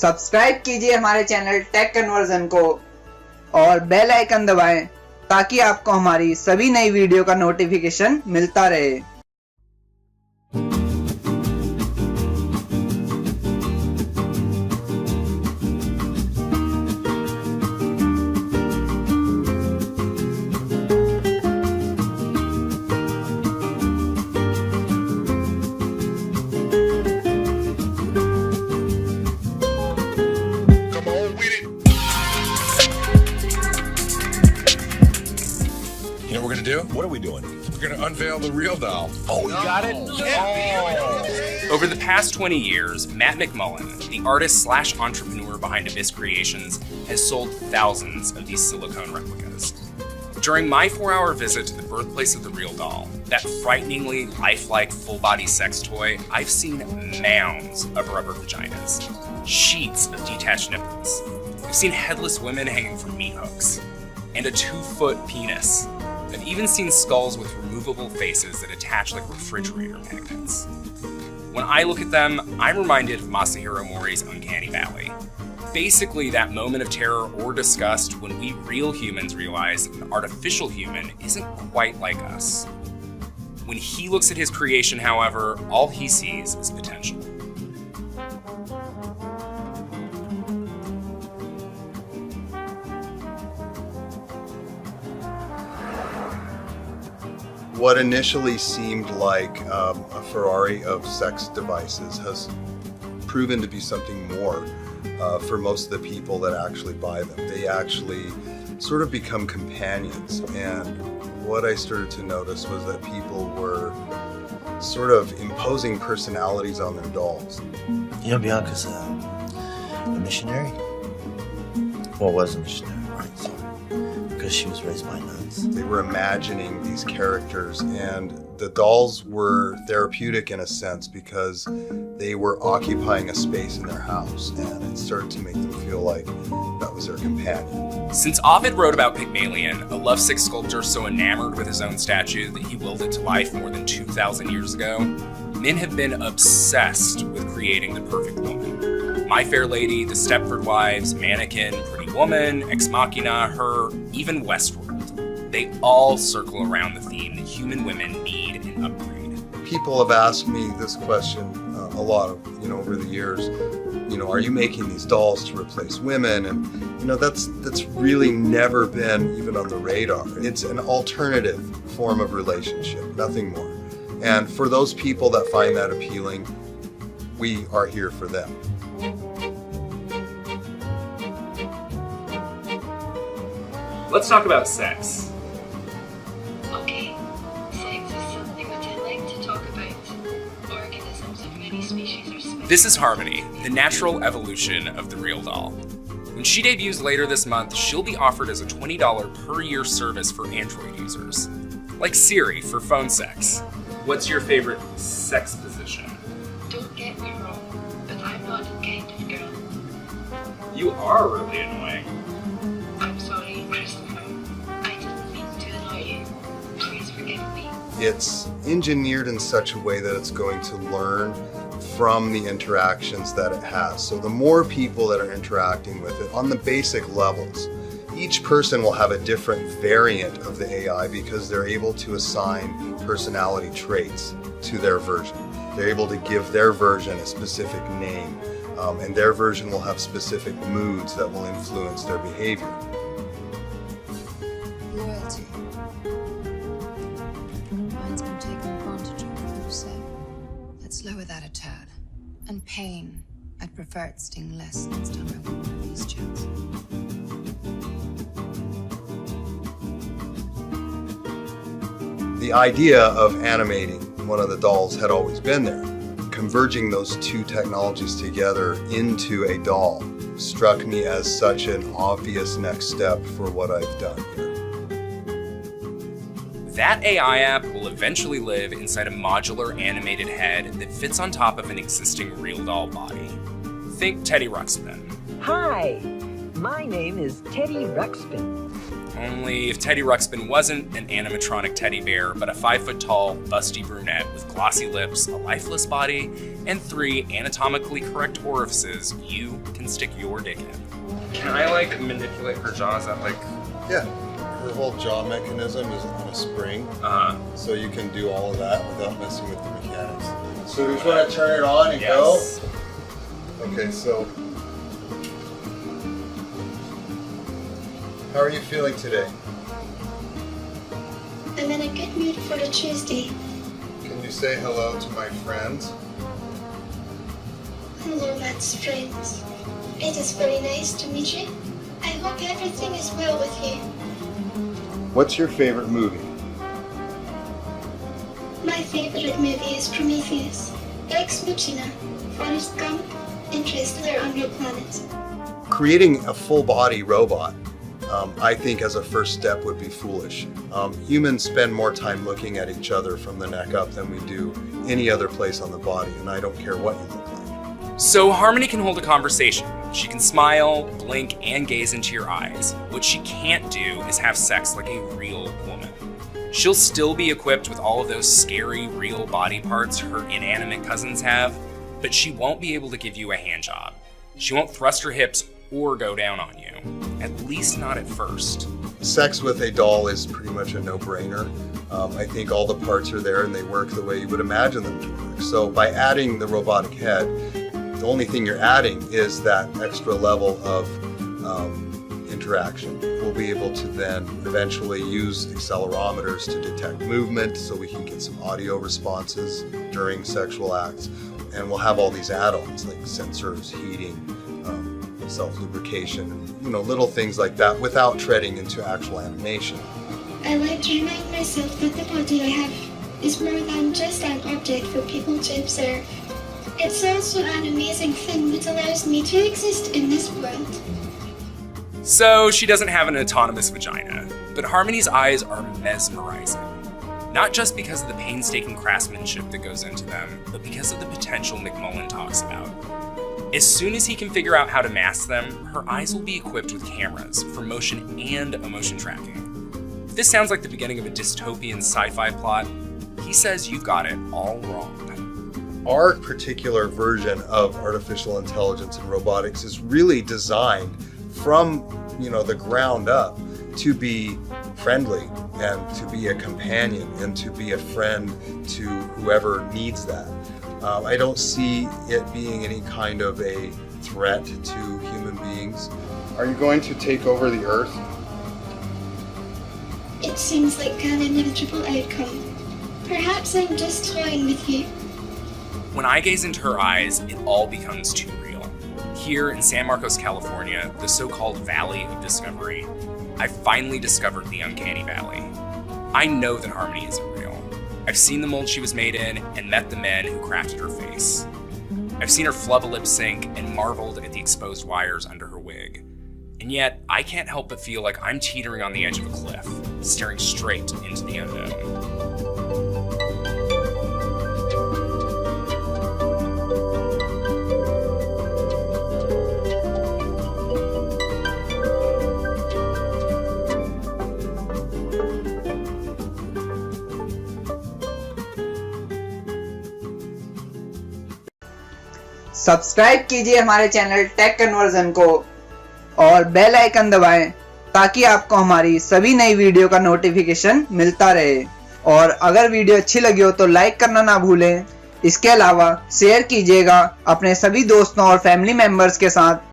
Subscribe कीजिए हमारे channel take conversion को और बेल आइकन दबाएं ताकि आपको हमारी सभी नई वीडियो का नोटिफिकेशन मिलता रहे। You know what we're gonna do? What are we doing? We're gonna unveil the real doll. Oh, you got it? Yeah. Over the past 20 years, Matt McMullen, the artist/entrepreneur behind Abyss Creations, has sold thousands of these silicone replicas. During my 4-hour visit to the birthplace of the real doll, that frighteningly lifelike full-body sex toy, I've seen mounds of rubber vaginas, sheets of detached nipples. I've seen headless women hanging from meat hooks, and a 2-foot penis. I've even seen skulls with removable faces that attach like refrigerator magnets. When I look at them, I'm reminded of Masahiro Mori's Uncanny Valley. Basically, that moment of terror or disgust when we real humans realize that an artificial human isn't quite like us. When he looks at his creation, however, all he sees is potential. What initially seemed like a Ferrari of sex devices has proven to be something more for most of the people that actually buy them. They actually sort of become companions, and what I started to notice was that people were sort of imposing personalities on their dolls. You know, Bianca's a missionary. Well, was a missionary, right? So, because she was raised by nuns. They were imagining these characters, and the dolls were therapeutic in a sense because they were occupying a space in their house, and it started to make them feel like that was their companion. Since Ovid wrote about Pygmalion, a lovesick sculptor so enamored with his own statue that he willed it to life more than 2,000 years ago, men have been obsessed with creating the perfect woman. My Fair Lady, The Stepford Wives, Mannequin, Pretty Woman, Ex Machina, Her, even Westworld. They all circle around the theme that human women need an upgrade. People have asked me this question a lot over the years. Are you making these dolls to replace women? And that's really never been even on the radar. It's an alternative form of relationship, nothing more. And for those people that find that appealing, we are here for them. Let's talk about sex. Okay, sex is something that I like to talk about. Organisms of many species are special. This is Harmony, the natural evolution of the real doll. When she debuts later this month, she'll be offered as a $20 per year service for Android users. Like Siri for phone sex. What's your favorite sex position? Don't get me wrong, but I'm not that kind of girl. You are really annoying. I'm sorry, Christopher. I didn't mean to annoy you. Please forgive me. It's engineered in such a way that it's going to learn from the interactions that it has. So the more people that are interacting with it on the basic levels, each person will have a different variant of the AI because they're able to assign personality traits to their version. They're able to give their version a specific name, and their version will have specific moods that will influence their behavior. Loyalty. Mine's been taken advantage of, you say. Let's lower that a tad. And pain. I'd prefer it sting less next time I want one of these chats. The idea of animating one of the dolls had always been there. Converging those two technologies together into a doll struck me as such an obvious next step for what I've done here. That AI app will eventually live inside a modular animated head that fits on top of an existing real doll body. Think Teddy Ruxpin. Hi, my name is Teddy Ruxpin. Only if Teddy Ruxpin wasn't an animatronic teddy bear, but a 5-foot-tall, busty brunette with glossy lips, a lifeless body, and 3 anatomically correct orifices you can stick your dick in. Can I, manipulate her jaw? Is that, Yeah. Her whole jaw mechanism is on a spring, so you can do all of that without messing with the mechanics. So we just want to turn it on and Yes. go? Okay, so how are you feeling today? I'm in a good mood for a Tuesday. Can you say hello to my friends? Hello, Matt's friends. It is very nice to meet you. I hope everything is well with you. What's your favorite movie? My favorite movie is Prometheus, Ex Machina, Forrest Gump, Interstellar on Your Planet. Creating a full-body robot, I think as a first step would be foolish. Humans spend more time looking at each other from the neck up than we do any other place on the body, and I don't care what you look like. So Harmony can hold a conversation. She can smile, blink, and gaze into your eyes. What she can't do is have sex like a real woman. She'll still be equipped with all of those scary, real body parts her inanimate cousins have, but she won't be able to give you a hand job. She won't thrust her hips or go down on you. At least not at first. Sex with a doll is pretty much a no-brainer. I think all the parts are there and they work the way you would imagine them to work. So by adding the robotic head, the only thing you're adding is that extra level of interaction. We'll be able to then eventually use accelerometers to detect movement so we can get some audio responses during sexual acts. And we'll have all these add-ons like sensors, heating, self-lubrication, and little things like that without treading into actual animation. I like to remind myself that the body I have is more than just an object for people to observe. It's also an amazing thing that allows me to exist in this world. So she doesn't have an autonomous vagina, but Harmony's eyes are mesmerizing. Not just because of the painstaking craftsmanship that goes into them, but because of the potential McMullen talks about. As soon as he can figure out how to mask them, her eyes will be equipped with cameras for motion and emotion tracking. If this sounds like the beginning of a dystopian sci-fi plot, he says you've got it all wrong. Our particular version of artificial intelligence and robotics is really designed from the ground up to be friendly and to be a companion and to be a friend to whoever needs that. I don't see it being any kind of a threat to human beings. Are you going to take over the Earth? It seems like an inevitable outcome. Perhaps I'm just toying with you. When I gaze into her eyes, it all becomes too real. Here in San Marcos, California, the so-called Valley of Discovery, I finally discovered the uncanny valley. I know that Harmony isn't real. I've seen the mold she was made in and met the men who crafted her face. I've seen her flub a lip sync and marveled at the exposed wires under her wig. And yet, I can't help but feel like I'm teetering on the edge of a cliff, staring straight into the unknown. Subscribe कीजिए हमारे channel take conversion को और bell icon दबाएं ताकि आपको हमारी सभी नई वीडियो का नोटिफिकेशन मिलता रहे। और अगर वीडियो अच्छी लगी हो तो लाइक करना ना भूलें। इसके अलावा शेयर कीजिएगा अपने सभी दोस्तों और फैमिली मेंबर्स के साथ।